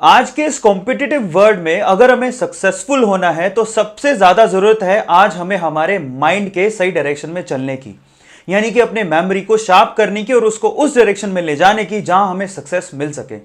आज के इस कॉम्पिटिटिव वर्ल्ड में अगर हमें सक्सेसफुल होना है तो सबसे ज्यादा जरूरत है आज हमें हमारे माइंड के सही डायरेक्शन में चलने की, यानी कि अपने मेमोरी को शार्प करने की और उसको उस डायरेक्शन में ले जाने की जहां हमें सक्सेस मिल सके।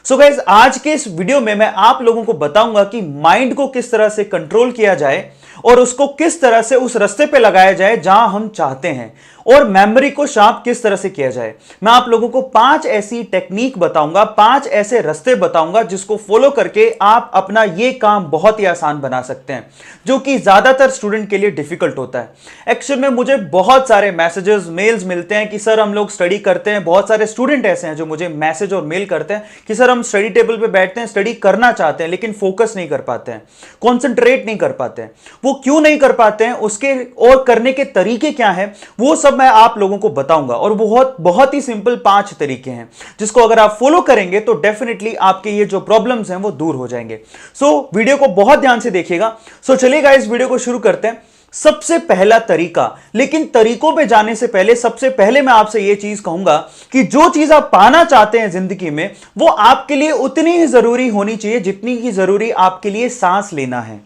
सो गाइस, आज के इस वीडियो में मैं आप लोगों को बताऊंगा कि माइंड को किस तरह से कंट्रोल किया जाए और उसको किस तरह से उस रास्ते पे लगाया जाए जहां हम चाहते हैं, और मेमोरी को शार्प किस तरह से किया जाए। मैं आप लोगों को 5 ऐसी टेक्निक बताऊंगा, 5 ऐसे रास्ते बताऊंगा जिसको फॉलो करके आप अपना ये काम बहुत ही आसान बना सकते हैं, जो कि ज्यादातर स्टूडेंट के लिए डिफिकल्ट होता है। एक्चुअल में मुझे बहुत सारे मैसेजेस, मेल्स मिलते हैं कि सर हम लोग स्टडी करते हैं। बहुत सारे स्टूडेंट ऐसे हैं जो मुझे मैसेज और मेल करते हैं कि सर हम स्टडी टेबल पे बैठते हैं, स्टडी करना चाहते हैं, लेकिन फोकस नहीं कर पाते हैं, कॉन्सेंट्रेट नहीं कर पाते हैं। वो क्यों नहीं कर पाते हैं, उसके और करने के तरीके क्या हैं, वो सब मैं आप लोगों को बताऊंगा। और बहुत बहुत ही सिंपल 5 तरीके हैं जिसको अगर आप फॉलो करेंगे तो डेफिनेटली आपके ये जो प्रॉब्लम्स हैं वो दूर हो जाएंगे। सो वीडियो को बहुत ध्यान से देखिएगा। सो चलिएगा इस वीडियो को शुरू करते हैं। सबसे पहला तरीका, लेकिन तरीकों पे जाने से पहले सबसे पहले मैं आपसे यह चीज कहूंगा कि जो चीज आप पाना चाहते हैं जिंदगी में वो आपके लिए उतनी ही जरूरी होनी चाहिए जितनी की जरूरी आपके लिए सांस लेना है।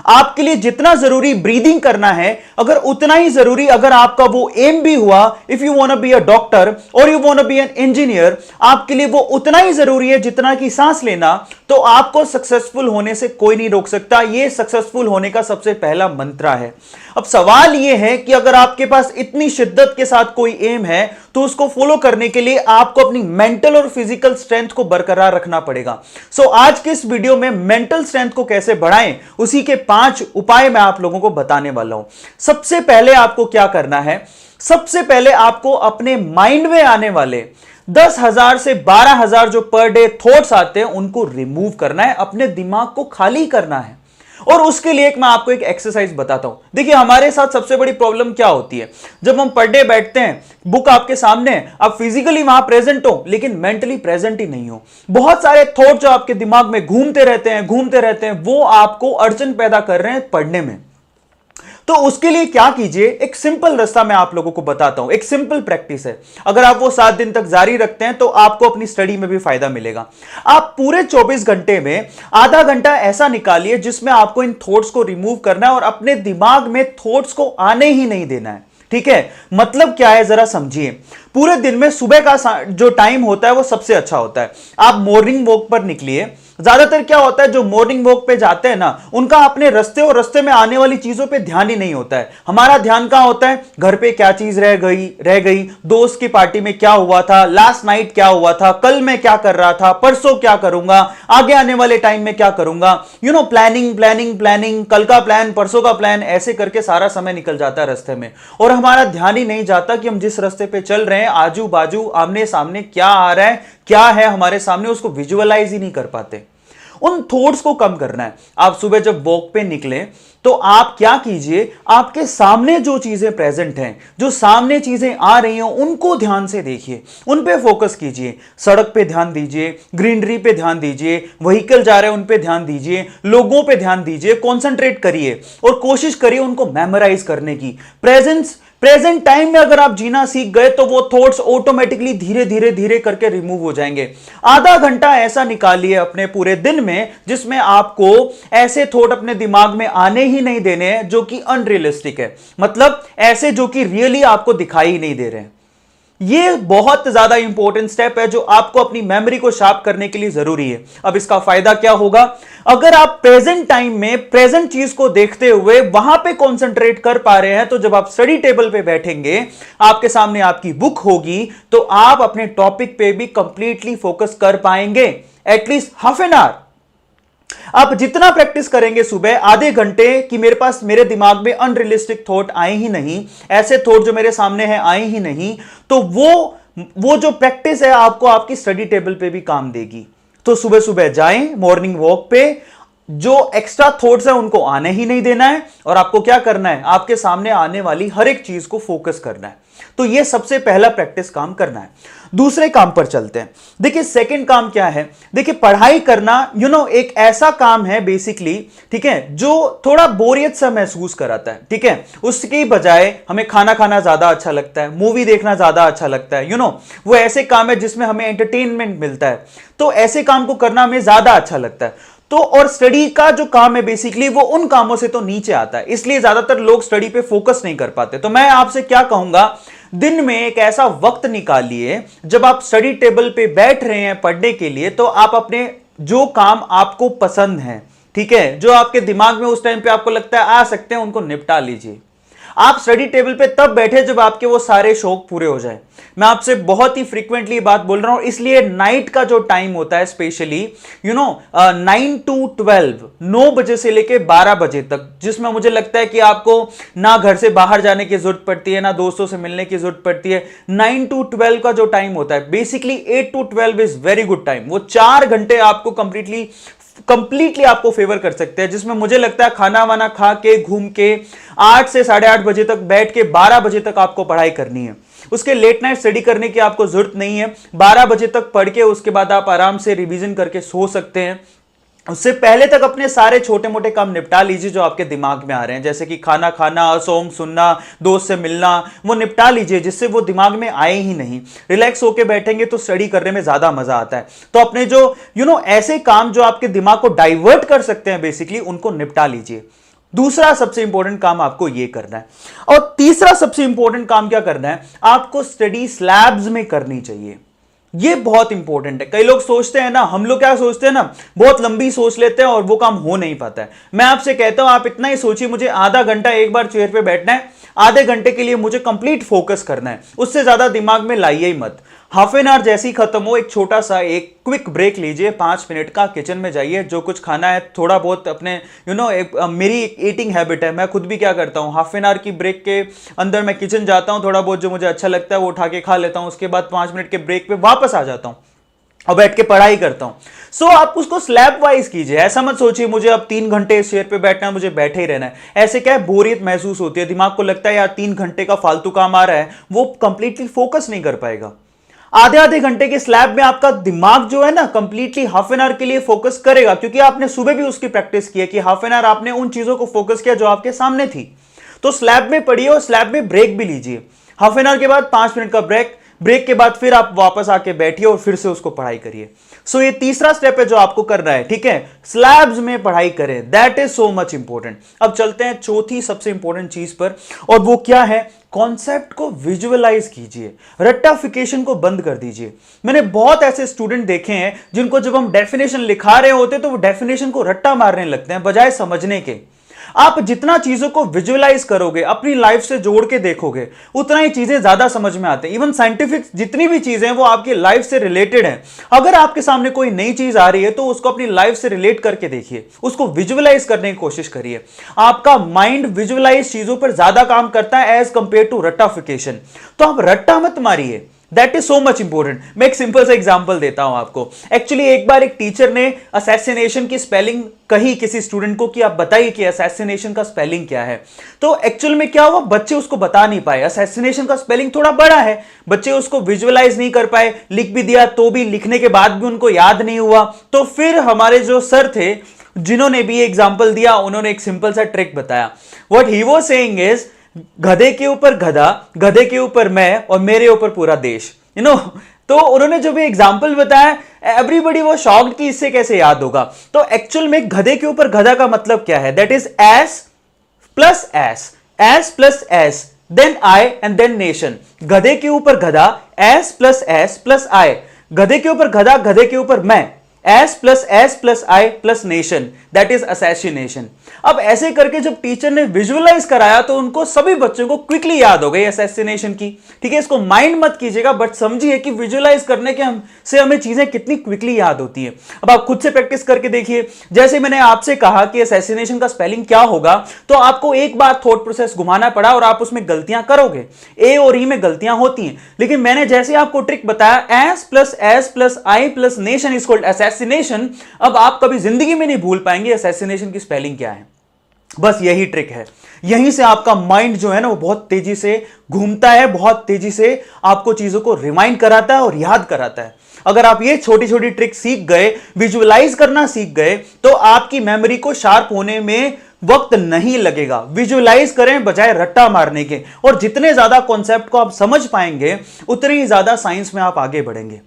आपके लिए जितना जरूरी ब्रीदिंग करना है, अगर उतना ही जरूरी अगर आपका वो एम भी हुआ, if you want to be a doctor और you want to be an engineer, आपके लिए वो उतना ही जरूरी है जितना कि सांस लेना, तो आपको सक्सेसफुल होने से कोई नहीं रोक सकता। ये सक्सेसफुल होने का सबसे पहला मंत्र है। अब सवाल यह है कि अगर आपके पास इतनी शिद्दत के साथ कोई एम है तो उसको फॉलो करने के लिए आपको अपनी मेंटल और फिजिकल स्ट्रेंथ को बरकरार रखना पड़ेगा। सो आज के इस वीडियो में मेंटल स्ट्रेंथ को कैसे बढ़ाएं, उसी के 5 उपाय मैं आप लोगों को बताने वाला हूं। सबसे पहले आपको क्या करना है, सबसे पहले आपको अपने माइंड में आने वाले 10,000 से 12,000 जो पर डे थॉट्स आते हैं उनको रिमूव करना है, अपने दिमाग को खाली करना है। और उसके लिए मैं आपको एक एक्सरसाइज बताता हूं। देखिए हमारे साथ सबसे बड़ी प्रॉब्लम क्या होती है, जब हम पर डे बैठते हैं, बुक आपके सामने है, आप फिजिकली वहां प्रेजेंट हो लेकिन मेंटली प्रेजेंट ही नहीं हो। बहुत सारे थॉट जो आपके दिमाग में घूमते रहते हैं वो आपको अड़चन पैदा कर रहे हैं पढ़ने में। तो उसके लिए क्या कीजिए, एक सिंपल रास्ता मैं आप लोगों को बताता हूं, एक सिंपल प्रैक्टिस है। अगर आप वो 7 दिन तक जारी रखते हैं तो आपको अपनी स्टडी में भी फायदा मिलेगा। आप पूरे 24 घंटे में आधा घंटा ऐसा निकालिए जिसमें आपको इन थॉट्स को रिमूव करना है और अपने दिमाग में थॉट्स को आने ही नहीं देना है। ठीक है, मतलब क्या है जरा समझिए। पूरे दिन में सुबह का जो टाइम होता है वो सबसे अच्छा होता है। आप मॉर्निंग वॉक पर निकलिए। ज्यादातर क्या होता है, जो मॉर्निंग वॉक पे जाते हैं ना, उनका अपने रास्ते और रास्ते में आने वाली चीजों पे ध्यान ही नहीं होता है। हमारा ध्यान कहां होता है, घर पे क्या चीज रह गई, दोस्त की पार्टी में क्या हुआ था, लास्ट नाइट क्या हुआ था, कल मैं क्या कर रहा था, परसों क्या करूंगा, आगे आने वाले टाइम में क्या करूंगा, प्लानिंग, कल का प्लान, परसों का प्लान, ऐसे करके सारा समय निकल जाता है रास्ते में। और हमारा ध्यान ही नहीं जाता कि हम जिस रास्ते पे चल रहे हैं, आजू बाजू आमने सामने क्या आ रहा है, क्या है हमारे सामने, उसको विजुअलाइज ही नहीं कर पाते। उन थॉट्स को कम करना है। आप सुबह जब वॉक पे निकले तो आप क्या कीजिए, आपके सामने जो चीजें प्रेजेंट हैं, जो सामने चीजें आ रही हैं, उनको ध्यान से देखिए, उन पे फोकस कीजिए। सड़क पे ध्यान दीजिए, ग्रीनरी पे ध्यान दीजिए, व्हीकल जा रहे हैं उन पे ध्यान दीजिए, लोगों पे ध्यान दीजिए, कॉन्सेंट्रेट करिए और कोशिश करिए उनको मेमोराइज करने की। प्रेजेंट टाइम में अगर आप जीना सीख गए तो वो थॉट्स ऑटोमेटिकली धीरे धीरे करके रिमूव हो जाएंगे। आधा घंटा ऐसा निकालिए अपने पूरे दिन में जिसमें आपको ऐसे थॉट अपने दिमाग में आने ही नहीं देने हैं जो कि अनरियलिस्टिक है, मतलब ऐसे जो कि रियली आपको दिखाई नहीं दे रहे हैं। ये बहुत ज्यादा इंपॉर्टेंट स्टेप है जो आपको अपनी मेमोरी को शार्प करने के लिए जरूरी है। अब इसका फायदा क्या होगा, अगर आप प्रेजेंट टाइम में प्रेजेंट चीज को देखते हुए वहां पे कंसंट्रेट कर पा रहे हैं तो जब आप स्टडी टेबल पे बैठेंगे, आपके सामने आपकी बुक होगी, तो आप अपने टॉपिक पे भी कंप्लीटली फोकस कर पाएंगे, एटलीस्ट हाफ एन आवर। आप जितना प्रैक्टिस करेंगे सुबह आधे घंटे कि मेरे पास, मेरे दिमाग में अनरियलिस्टिक थॉट आए ही नहीं, ऐसे थॉट जो मेरे सामने हैं आए ही नहीं, तो वो जो प्रैक्टिस है आपको आपकी स्टडी टेबल पे भी काम देगी। तो सुबह सुबह जाएं मॉर्निंग वॉक पे, जो एक्स्ट्रा थॉट्स है उनको आने ही नहीं देना है और आपको क्या करना है, आपके सामने आने वाली हर एक चीज को फोकस करना है। तो ये सबसे पहला प्रैक्टिस काम करना है। दूसरे काम पर चलते हैं। देखिए सेकंड काम क्या है, देखिए पढ़ाई करना एक ऐसा काम है बेसिकली, ठीक है, जो थोड़ा बोरियत सा महसूस कराता है, ठीक है। उसके बजाय हमें खाना खाना ज्यादा अच्छा लगता है, मूवी देखना ज्यादा अच्छा लगता है, वो ऐसे काम है जिसमें हमें एंटरटेनमेंट मिलता है, तो ऐसे काम को करना हमें ज्यादा अच्छा लगता है। तो और स्टडी का जो काम है बेसिकली वो उन कामों से तो नीचे आता है, इसलिए ज्यादातर लोग स्टडी पे फोकस नहीं कर पाते। तो मैं आपसे क्या कहूंगा, दिन में एक ऐसा वक्त निकालिए जब आप स्टडी टेबल पे बैठ रहे हैं पढ़ने के लिए, तो आप अपने जो काम आपको पसंद है, ठीक है, जो आपके दिमाग में उस टाइम पे आपको लगता है आ सकते हैं, उनको निपटा लीजिए। आप स्टडी टेबल पे तब बैठे जब आपके वो सारे शौक पूरे हो जाए। मैं आपसे बहुत ही फ्रीक्वेंटली बात बोल रहा हूं, इसलिए नाइट का जो टाइम होता है स्पेशली 9 to 12, 9 बजे से लेके 12 बजे तक, जिसमें मुझे लगता है कि आपको ना घर से बाहर जाने की जरूरत पड़ती है, ना दोस्तों से मिलने की जरूरत पड़ती है। 9 to 12 का जो टाइम होता है, basically 8 to 12 is very good time. वो 4 घंटे आपको कंप्लीटली आपको फेवर कर सकते हैं, जिसमें मुझे लगता है खाना वाना खा के घूम के 8 से 8:30 बजे तक बैठ के 12 बजे तक आपको पढ़ाई करनी है। उसके लेट नाइट स्टडी करने की आपको जरूरत नहीं है। 12 बजे तक पढ़ के उसके बाद आप आराम से रिवीजन करके सो सकते हैं। उससे पहले तक अपने सारे छोटे मोटे काम निपटा लीजिए जो आपके दिमाग में आ रहे हैं, जैसे कि खाना खाना, सॉन्ग सुनना, दोस्त से मिलना, वो निपटा लीजिए जिससे वो दिमाग में आए ही नहीं। रिलैक्स होके बैठेंगे तो स्टडी करने में ज्यादा मजा आता है। तो अपने जो ऐसे काम जो आपके दिमाग को डाइवर्ट कर सकते हैं बेसिकली, उनको निपटा लीजिए। दूसरा सबसे इंपॉर्टेंट काम आपको यह करना है। और तीसरा सबसे इंपॉर्टेंट काम क्या करना है, आपको स्टडी स्लैब्स में करनी चाहिए। ये बहुत इंपॉर्टेंट है। कई लोग सोचते हैं ना, हम लोग क्या सोचते हैं ना, बहुत लंबी सोच लेते हैं और वो काम हो नहीं पाता है। मैं आपसे कहता हूं आप इतना ही सोचिए, मुझे आधा घंटा एक बार चेयर पे बैठना है, आधे घंटे के लिए मुझे कंप्लीट फोकस करना है, उससे ज्यादा दिमाग में लाइए ही मत। हाफ एन आवर जैसी खत्म हो, एक छोटा सा एक क्विक ब्रेक लीजिए, 5 मिनट का, किचन में जाइए, जो कुछ खाना है थोड़ा बहुत अपने मेरी ईटिंग हैबिट है, मैं खुद भी क्या करता हूँ, हाफ एन आवर की ब्रेक के अंदर मैं किचन जाता हूँ, थोड़ा बहुत जो मुझे अच्छा लगता है वो उठा के खा लेता हूँ, उसके बाद 5 मिनट के ब्रेक पे वापस आ जाता हूँ और बैठ के पढ़ाई करता हूं। सो आप उसको स्लैब वाइज कीजिए। ऐसा मत सोचिए मुझे अब 3 घंटे इस चेयर पे बैठना है, मुझे बैठे ही रहना है। ऐसे क्या है, बोरियत महसूस होती है, दिमाग को लगता है यार 3 घंटे का फालतू काम आ रहा है, वो कंप्लीटली फोकस नहीं कर पाएगा। आधे आधे घंटे के स्लैब में आपका दिमाग जो है ना कंप्लीटली हाफ एन आवर के लिए फोकस करेगा, क्योंकि आपने सुबह भी उसकी प्रैक्टिस की है कि हाफ एन आवर आपने उन चीजों को फोकस किया जो आपके सामने थी। तो स्लैब में पढ़िए और स्लैब में ब्रेक भी लीजिए। हाफ एन आवर के बाद 5 मिनट का ब्रेक के बाद फिर आप वापस आके बैठिए और फिर से उसको पढ़ाई करिए। सो ये तीसरा स्टेप है जो आपको करना है, ठीक है, स्लैब्स में पढ़ाई करें। That is so much important. अब चलते हैं चौथी सबसे इंपॉर्टेंट चीज पर, और वो क्या है, कॉन्सेप्ट को विजुअलाइज कीजिए, रट्टाफिकेशन को बंद कर दीजिए। मैंने बहुत ऐसे स्टूडेंट देखे हैं जिनको जब हम डेफिनेशन लिखा रहे होते तो वो डेफिनेशन को रट्टा मारने लगते हैं बजाय समझने के। आप जितना चीजों को विजुअलाइज करोगे, अपनी लाइफ से जोड़ के देखोगे, उतना ही चीजें ज्यादा समझ में आते हैं। इवन साइंटिफिक जितनी भी चीजें हैं वो आपकी लाइफ से रिलेटेड हैं। अगर आपके सामने कोई नई चीज आ रही है तो उसको अपनी लाइफ से रिलेट करके देखिए, उसको विजुअलाइज करने की कोशिश करिए। आपका माइंड विजुअलाइज चीजों पर ज्यादा काम करता है एज कंपेयर टू रट्टाफिकेशन। तो आप रट्टा मत मारिए, that is so much important. मैं एक सिंपल सा एग्जांपल देता हूं आपको। एक्चुअली एक बार एक टीचर ने असैसिनेशन की स्पेलिंग कही किसी स्टूडेंट को कि आप बताइए कि असैसिनेशन का स्पेलिंग क्या है। तो एक्चुअल में क्या हुआ, बच्चे उसको बता नहीं पाए। असैसिनेशन का स्पेलिंग थोड़ा बड़ा है, बच्चे उसको विजुअलाइज नहीं कर पाए, लिख भी दिया तो भी लिखने के बाद भी उनको याद नहीं हुआ। तो फिर हमारे जो सर थे जिन्होंने भी एग्जाम्पल दिया, उन्होंने एक सिंपल सा ट्रिक बताया। What he was saying is, गधे के ऊपर गधा, गधे के ऊपर मैं और मेरे ऊपर पूरा देश, तो उन्होंने जो भी एग्जाम्पल बताया, एवरीबॉडी वो शॉक्ड कि इससे कैसे याद होगा। तो एक्चुअल में गधे के ऊपर गधा का मतलब क्या है, that is S plus S then I and then nation. गधे के ऊपर गधा, एस प्लस आई, गधे के ऊपर गधा, गधे के ऊपर मैं, S plus I plus nation, that is assassination. अब ऐसे करके जब टीचर ने विजुअलाइज कराया तो उनको सभी बच्चों को क्विकली याद हो गई असैसिनेशन की। ठीक है, इसको माइंड मत कीजिएगा, बट समझिए कि विजुअलाइज करने के से हमें चीजें कितनी क्विकली याद होती हैं। अब आप खुद से प्रैक्टिस करके देखिए। जैसे मैंने आपसे कहा कि असैसिनेशन का स्पेलिंग क्या होगा, तो आपको एक बार थॉट प्रोसेस घुमाना पड़ा और आप उसमें गलतियां करोगे, ए और ई में गलतियां होती हैं। लेकिन मैंने जैसे आपको ट्रिक बताया, S plus I plus nation is called assassination, अब आप कभी जिंदगी में नहीं भूल पाएंगे असैसिनेशन की स्पेलिंग क्या है। बस यही ट्रिक है। यहीं से आपका माइंड जो है ना वो बहुत तेजी से घूमता है, बहुत तेजी से आपको चीजों को रिमाइंड कराता है और याद कराता है। अगर आप ये छोटी छोटी ट्रिक सीख गए, विजुअलाइज करना सीख गए, तो आपकी मेमोरी को शार्प होने में वक्त नहीं लगेगा। विजुअलाइज करें बजाय रट्टा मारने के, और जितने ज्यादा कॉन्सेप्ट को आप समझ पाएंगे उतने ही ज्यादा साइंस में आप आगे बढ़ेंगे।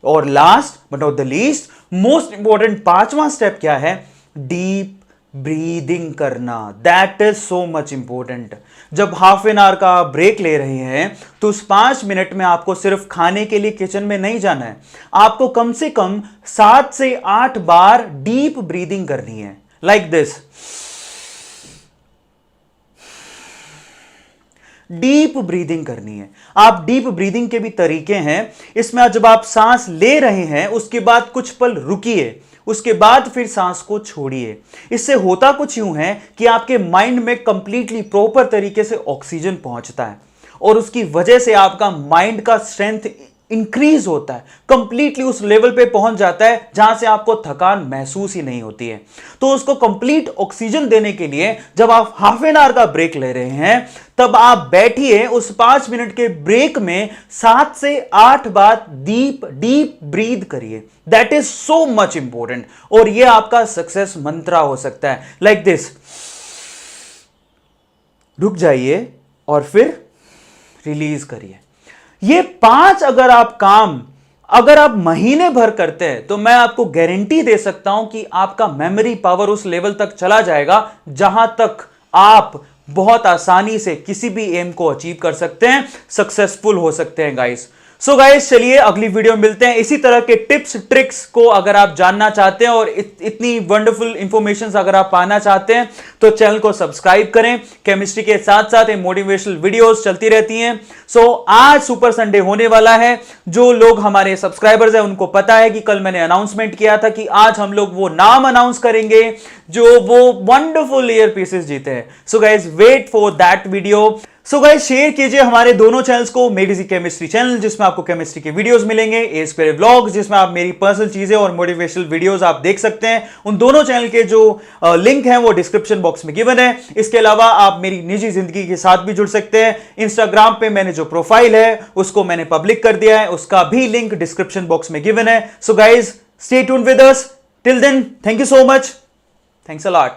और last but not the least, most important पांचवा स्टेप क्या है? डीप ब्रीदिंग करना। That is so much important. जब हाफ एन आवर का ब्रेक ले रहे हैं तो उस 5 मिनट में आपको सिर्फ खाने के लिए किचन में नहीं जाना है, आपको कम से कम 7 से 8 बार डीप ब्रीदिंग करनी है, लाइक दिस। डीप ब्रीदिंग करनी है। आप डीप ब्रीदिंग के भी तरीके हैं। इसमें जब आप सांस ले रहे हैं उसके बाद कुछ पल रुकिए, उसके बाद फिर सांस को छोड़िए। इससे होता कुछ यूं है कि आपके माइंड में कंप्लीटली प्रॉपर तरीके से ऑक्सीजन पहुंचता है और उसकी वजह से आपका माइंड का स्ट्रेंथ इंक्रीज होता है, कंप्लीटली उस लेवल पे पहुंच जाता है जहां से आपको थकान महसूस ही नहीं होती है। तो उसको कंप्लीट ऑक्सीजन देने के लिए जब आप हाफ एन आवर का ब्रेक ले रहे हैं तब आप बैठिए, उस 5 मिनट के ब्रेक में 7 से 8 बार डीप डीप ब्रीद करिए। That is so much important और यह आपका सक्सेस मंत्रा हो सकता है, लाइक दिस। रुक जाइए और फिर रिलीज करिए। ये 5 अगर आप महीने भर करते हैं तो मैं आपको गारंटी दे सकता हूं कि आपका मेमोरी पावर उस लेवल तक चला जाएगा जहां तक आप बहुत आसानी से किसी भी एम को अचीव कर सकते हैं, सक्सेसफुल हो सकते हैं गाइस। सो गाइस चलिए अगली वीडियो में मिलते हैं। इसी तरह के टिप्स ट्रिक्स को अगर आप जानना चाहते हैं और इतनी वंडरफुल इंफॉर्मेशन अगर आप पाना चाहते हैं तो चैनल को सब्सक्राइब करें। केमिस्ट्री के साथ साथ मोटिवेशनल वीडियोस चलती रहती हैं। सो आज सुपर संडे होने वाला है। जो लोग हमारे सब्सक्राइबर्स हैं उनको पता है कि कल मैंने अनाउंसमेंट किया था कि आज हम लोग वो नाम अनाउंस करेंगे जो वो वंडरफुल ईयर पीसेस जीते हैं। So guys wait for that video. So guys share कीजिए हमारे दोनों चैनल्स को, मेडिसी केमिस्ट्री चैनल जिसमें आपको केमिस्ट्री के वीडियोस मिलेंगे, ए स्क्वायर व्लॉग्स जिसमें आप मेरी पर्सनल चीजें और मोटिवेशनल वीडियोस आप देख सकते हैं। उन दोनों चैनल के जो लिंक हैं वो डिस्क्रिप्शन बॉक्स में गिवन है। इसके अलावा आप मेरी निजी जिंदगी के साथ भी जुड़ सकते हैं। इंस्टाग्राम पे मैंने जो प्रोफाइल है उसको मैंने पब्लिक कर दिया है, उसका भी लिंक डिस्क्रिप्शन बॉक्स में गिवन है। So guys stay tuned with us till then, thank you so much, thanks a lot.